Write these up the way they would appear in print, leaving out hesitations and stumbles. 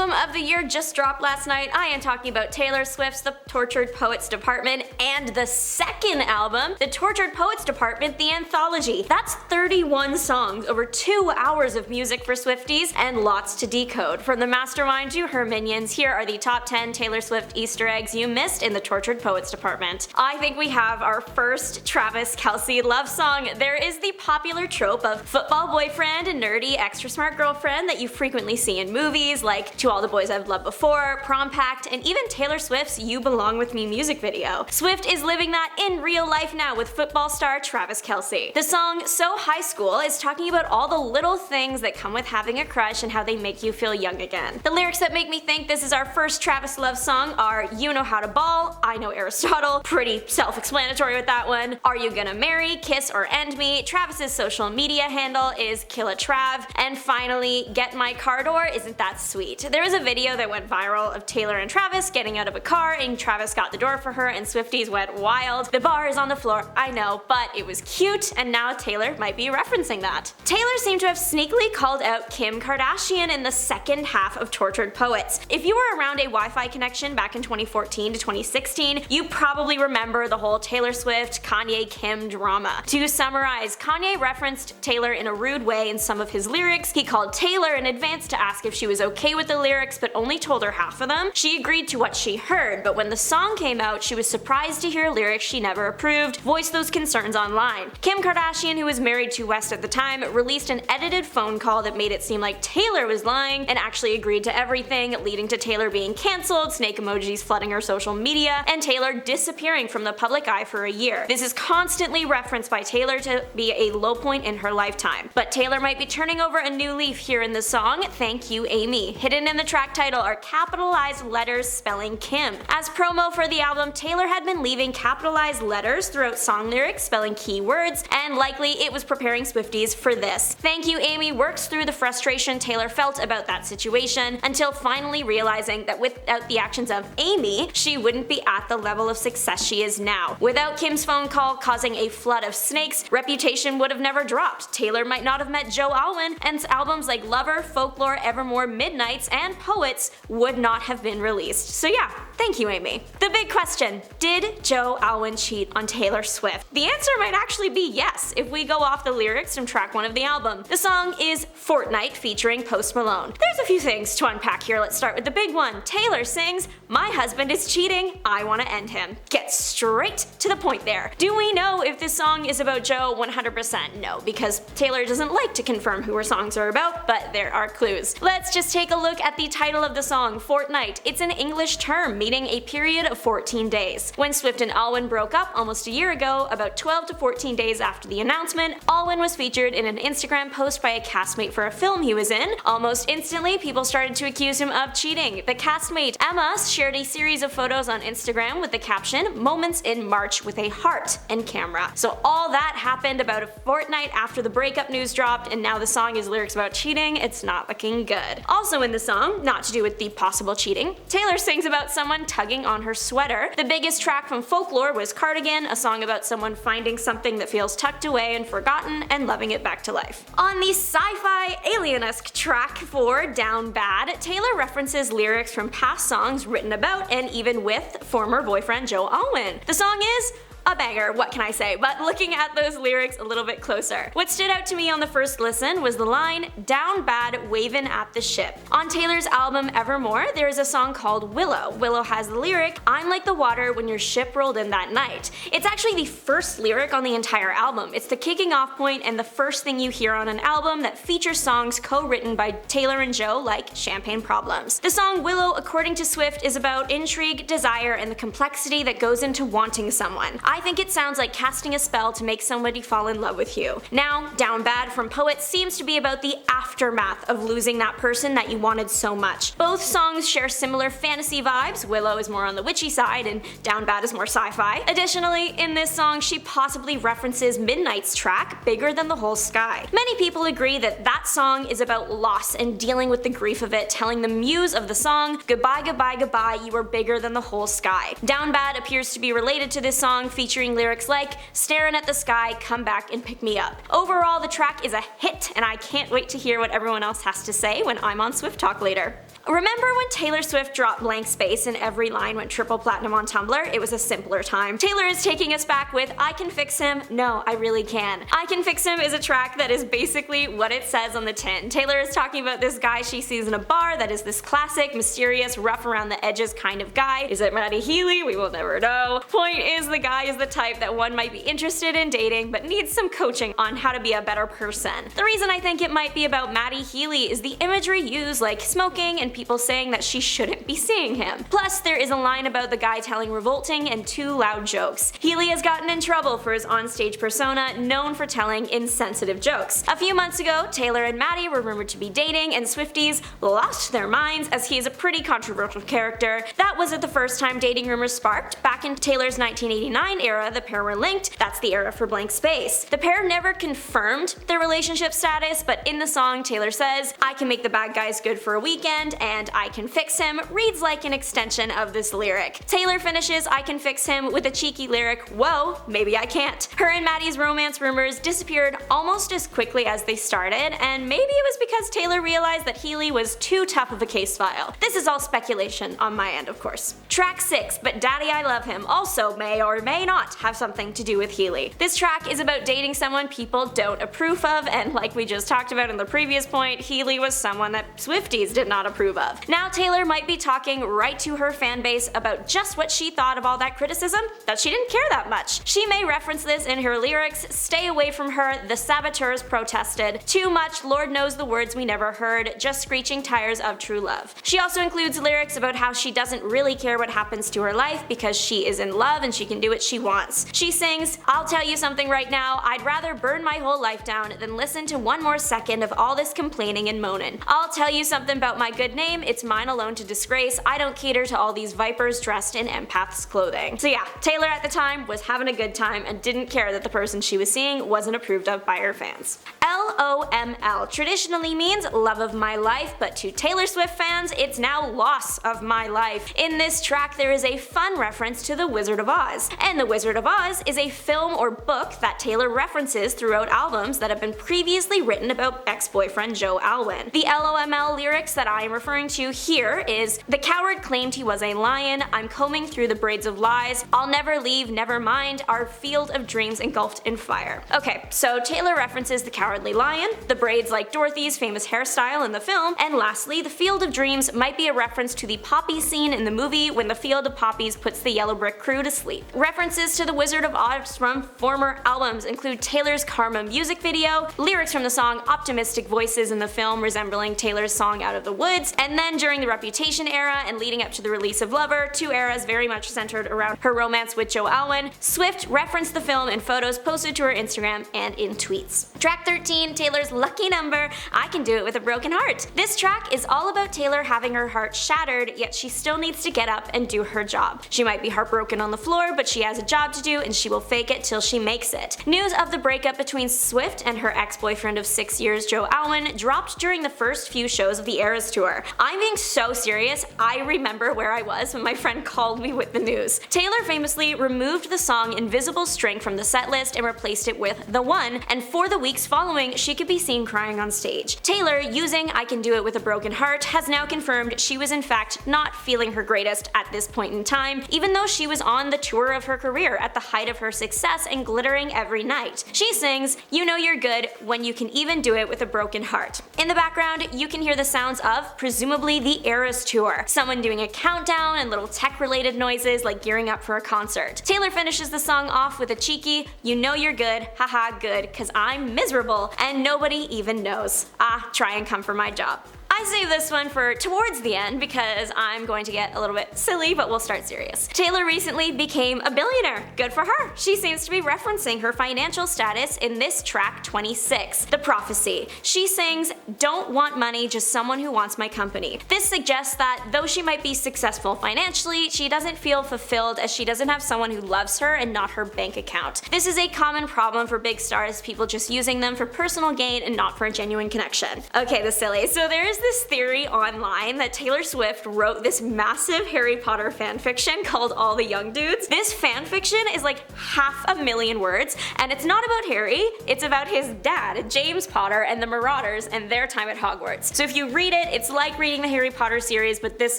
album of the year just dropped last night. I am talking about Taylor Swift's The Tortured Poets Department and the second album, The Tortured Poets Department, The Anthology. That's 31 songs, over 2 hours of music for Swifties, and lots to decode. From the mastermind to her minions, here are the top 10 Taylor Swift Easter eggs you missed in The Tortured Poets Department. I think we have our first Travis Kelce love song. There is the popular trope of football boyfriend and nerdy extra smart girlfriend that you frequently see in movies like To All the Boys I've Loved Before, Prom Pact, and even Taylor Swift's You Belong With Me music video. Swift is living that in real life now with football star Travis Kelce. The song So High School is talking about all the little things that come with having a crush and how they make you feel young again. The lyrics that make me think this is our first Travis love song are You Know How to Ball, I Know Aristotle, pretty self-explanatory with that one, Are You Gonna Marry, Kiss or End Me, Travis's social media handle is KillaTrav, and finally, Get My Car Door, Isn't That Sweet. There was a video that went viral of Taylor and Travis getting out of a car and Travis got the door for her and Swifties went wild. The bar is on the floor, I know, but it was cute and now Taylor might be referencing that. Taylor seemed to have sneakily called out Kim Kardashian in the second half of Tortured Poets. If you were around a Wi-Fi connection back in 2014 to 2016, you probably remember the whole Taylor Swift, Kanye, Kim drama. To summarize, Kanye referenced Taylor in a rude way in some of his lyrics. He called Taylor in advance to ask if she was okay with the lyrics but only told her half of them. She agreed to what she heard, but when the song came out, she was surprised to hear lyrics she never approved, voiced those concerns online. Kim Kardashian, who was married to West at the time, released an edited phone call that made it seem like Taylor was lying and actually agreed to everything, leading to Taylor being cancelled, snake emojis flooding her social media, and Taylor disappearing from the public eye for a year. This is constantly referenced by Taylor to be a low point in her lifetime. But Taylor might be turning over a new leaf here in the song, Thank You Amy. Hidden in the track title are capitalized letters spelling Kim. As promo for the album, Taylor had been leaving capitalized letters throughout song lyrics spelling keywords, and likely it was preparing Swifties for this. Thank You Amy works through the frustration Taylor felt about that situation until finally realizing that without the actions of Amy, she wouldn't be at the level of success she is now. Without Kim's phone call causing a flood of snakes, Reputation would have never dropped. Taylor might not have met Joe Alwyn, and albums like Lover, Folklore, Evermore, Midnights, and Poets would not have been released. So yeah, thank you, Amy. The big question, did Joe Alwyn cheat on Taylor Swift? The answer might actually be yes, if we go off the lyrics from track 1 of the album. The song is Fortnite featuring Post Malone. There's a few things to unpack here. Let's start with the big one. Taylor sings, My husband is cheating, I wanna end him. Get straight to the point there. Do we know if this song is about Joe? 100% no, because Taylor doesn't like to confirm who her songs are about, but there are clues. Let's just take a look at the title of the song, Fortnite. It's an English term meaning a period of 14 days. When Swift and Alwyn broke up almost a year ago, about 12 to 14 days after the announcement, Alwyn was featured in an Instagram post by a castmate for a film he was in. Almost instantly, people started to accuse him of cheating. The castmate, Emma, shared a series of photos on Instagram with the caption, Moments in March with a heart and camera. So all that happened about a fortnight after the breakup news dropped, and now the song is lyrics about cheating. It's not looking good. Also in the song, not to do with the possible cheating, Taylor sings about someone tugging on her sweater. The biggest track from Folklore was Cardigan, a song about someone finding something that feels tucked away and forgotten and loving it back to life. On the sci-fi alien-esque track for Down Bad, Taylor references lyrics from past songs written about and even with former boyfriend Joe Alwyn. The song is a banger, what can I say, but looking at those lyrics a little bit closer. What stood out to me on the first listen was the line, Down Bad, wavin' at the ship. On Taylor's album Evermore, there is a song called Willow. Willow has the lyric, I'm like the water when your ship rolled in that night. It's actually the first lyric on the entire album. It's the kicking off point and the first thing you hear on an album that features songs co-written by Taylor and Joe like Champagne Problems. The song Willow, according to Swift, is about intrigue, desire, and the complexity that goes into wanting someone. I think it sounds like casting a spell to make somebody fall in love with you. Now, Down Bad from Poets seems to be about the aftermath of losing that person that you wanted so much. Both songs share similar fantasy vibes. Willow is more on the witchy side and Down Bad is more sci-fi. Additionally, in this song, she possibly references Midnight's track, Bigger Than the Whole Sky. Many people agree that that song is about loss and dealing with the grief of it, telling the muse of the song, goodbye, goodbye, goodbye, you are bigger than the whole sky. Down Bad appears to be related to this song, featuring lyrics like, staring at the sky, come back and pick me up. Overall, the track is a hit, and I can't wait to hear what everyone else has to say when I'm on Swift Talk later. Remember when Taylor Swift dropped blank space and every line went triple platinum on Tumblr? It was a simpler time. Taylor is taking us back with I Can Fix Him. No, I really can. I Can Fix Him is a track that is basically what it says on the tin. Taylor is talking about this guy she sees in a bar that is this classic, mysterious, rough around the edges kind of guy. Is it Matty Healy? We will never know. Point is, the guy is the type that one might be interested in dating but needs some coaching on how to be a better person. The reason I think it might be about Matty Healy is the imagery used, like smoking and people saying that she shouldn't be seeing him. Plus, there is a line about the guy telling revolting and too loud jokes. Healy has gotten in trouble for his onstage persona, known for telling insensitive jokes. A few months ago, Taylor and Matty were rumored to be dating, and Swifties lost their minds as he is a pretty controversial character. That wasn't the first time dating rumors sparked. Back in Taylor's 1989 era, the pair were linked. That's the era for blank space. The pair never confirmed their relationship status, but in the song, Taylor says, I can make the bad guys good for a weekend, and I can fix him reads like an extension of this lyric. Taylor finishes I Can Fix Him with a cheeky lyric, whoa, maybe I can't. Her and Matty's romance rumors disappeared almost as quickly as they started, and maybe it was because Taylor realized that Healy was too tough of a case file. This is all speculation on my end, of course. Track 6, But Daddy I Love Him, also may or may not have something to do with Healy. This track is about dating someone people don't approve of, and like we just talked about in the previous point, Healy was someone that Swifties did not approve of. Now Taylor might be talking right to her fanbase about just what she thought of all that criticism, that she didn't care that much. She may reference this in her lyrics, stay away from her, the saboteurs protested, too much, Lord knows the words we never heard, just screeching tires of true love. She also includes lyrics about how she doesn't really care what happens to her life because she is in love and she can do what she wants. She sings, I'll tell you something right now, I'd rather burn my whole life down than listen to one more second of all this complaining and moaning. I'll tell you something about my good name, it's mine alone to disgrace, I don't cater to all these vipers dressed in empath's clothing. So yeah, Taylor at the time was having a good time and didn't care that the person she was seeing wasn't approved of by her fans. LOML traditionally means love of my life, but to Taylor Swift fans, it's now loss of my life. In this track, there is a fun reference to The Wizard of Oz. And The Wizard of Oz is a film or book that Taylor references throughout albums that have been previously written about ex-boyfriend Joe Alwyn. The LOML lyrics that I am referring to here is, the coward claimed he was a lion, I'm combing through the braids of lies, I'll never leave, never mind, our field of dreams engulfed in fire. Okay, so Taylor references the cowardly lion, the braids like Dorothy's famous hairstyle in the film, and lastly, the field of dreams might be a reference to the poppy scene in the movie when the field of poppies puts the yellow brick crew to sleep. References to The Wizard of Oz from former albums include Taylor's Karma music video, lyrics from the song Optimistic Voices in the film resembling Taylor's song Out of the Woods, and then during the Reputation era and leading up to the release of Lover, two eras very much centered around her romance with Joe Alwyn, Swift referenced the film in photos posted to her Instagram and in tweets. Track 13, Taylor's lucky number, I Can Do It With a Broken Heart. This track is all about Taylor having her heart shattered, yet she still needs to get up and do her job. She might be heartbroken on the floor, but she has a job to do and she will fake it till she makes it. News of the breakup between Swift and her ex-boyfriend of 6 years, Joe Alwyn, dropped during the first few shows of the Eras tour. I'm being so serious, I remember where I was when my friend called me with the news. Taylor famously removed the song Invisible String from the setlist and replaced it with The One, and for the weeks following, she could be seen crying on stage. Taylor, using I Can Do It With a Broken Heart, has now confirmed she was in fact not feeling her greatest at this point in time, even though she was on the tour of her career at the height of her success and glittering every night. She sings, You Know You're Good when you can even do it with a broken heart. In the background, you can hear the sounds of, presumably, the Eras tour. Someone doing a countdown and little tech-related noises like gearing up for a concert. Taylor finishes the song off with a cheeky, You know you're good, haha good, cause I'm miserable, and nobody even knows. Ah, try and come for my job. I saved this one for towards the end because I'm going to get a little bit silly, but we'll start serious. Taylor recently became a billionaire. Good for her. She seems to be referencing her financial status in this track 26, The Prophecy. She sings, Don't want money, just someone who wants my company. This suggests that though she might be successful financially, she doesn't feel fulfilled as she doesn't have someone who loves her and not her bank account. This is a common problem for big stars, people just using them for personal gain and not for a genuine connection. Okay, the silly. So there is this this theory online that Taylor Swift wrote this massive Harry Potter fanfiction called All the Young Dudes. This fanfiction is like 500,000 words, and it's not about Harry, it's about his dad, James Potter, and the Marauders and their time at Hogwarts. So if you read it, it's like reading the Harry Potter series, but this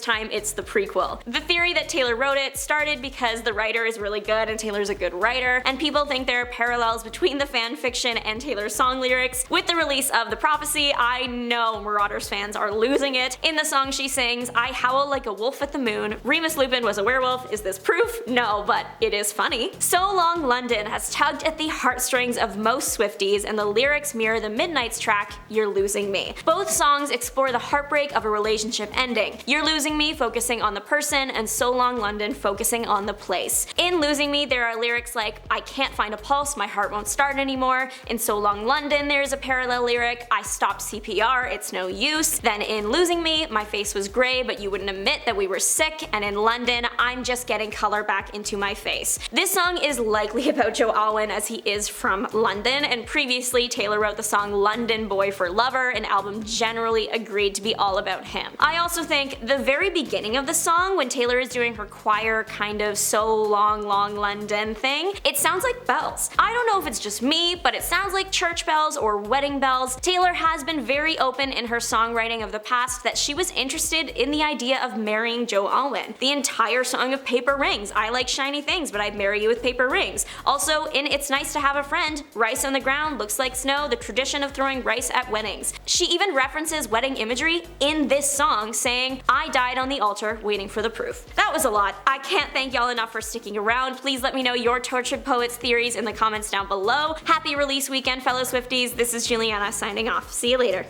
time it's the prequel. The theory that Taylor wrote it started because the writer is really good and Taylor's a good writer, and people think there are parallels between the fanfiction and Taylor's song lyrics. With the release of The Prophecy, I know Marauders fans are losing it. In the song she sings, "I howl like a wolf at the moon. Remus Lupin was a werewolf. Is this proof? No, but it is funny." So Long London has tugged at the heartstrings of most Swifties, and the lyrics mirror the Midnight's track, You're Losing Me. Both songs explore the heartbreak of a relationship ending. You're Losing Me focusing on the person, and So Long London focusing on the place. In Losing Me, there are lyrics like, "I can't find a pulse, my heart won't start anymore." In So Long London, there's a parallel lyric, "I stopped CPR, it's no use." Then in Losing Me, "My face was gray, but you wouldn't admit that we were sick." And in London, "I'm just getting color back into my face." This song is likely about Joe Alwyn, as he is from London, and previously Taylor wrote the song London Boy for Lover, an album generally agreed to be all about him. I also think the very beginning of the song, when Taylor is doing her choir kind of So Long London thing, it sounds like bells. I don't know if it's just me, but it sounds like church bells or wedding bells. Taylor has been very open in her songwriting of the past that she was interested in the idea of marrying Joe Alwyn. The entire song of Paper Rings, "I like shiny things, but I'd marry you with paper rings." Also, in It's Nice to Have a Friend, "Rice on the ground looks like snow, the tradition of throwing rice at weddings." She even references wedding imagery in this song, saying, "I died on the altar waiting for the proof." That was a lot. I can't thank y'all enough for sticking around. Please let me know your Tortured Poets theories in the comments down below. Happy release weekend, fellow Swifties. This is Juliana signing off. See you later.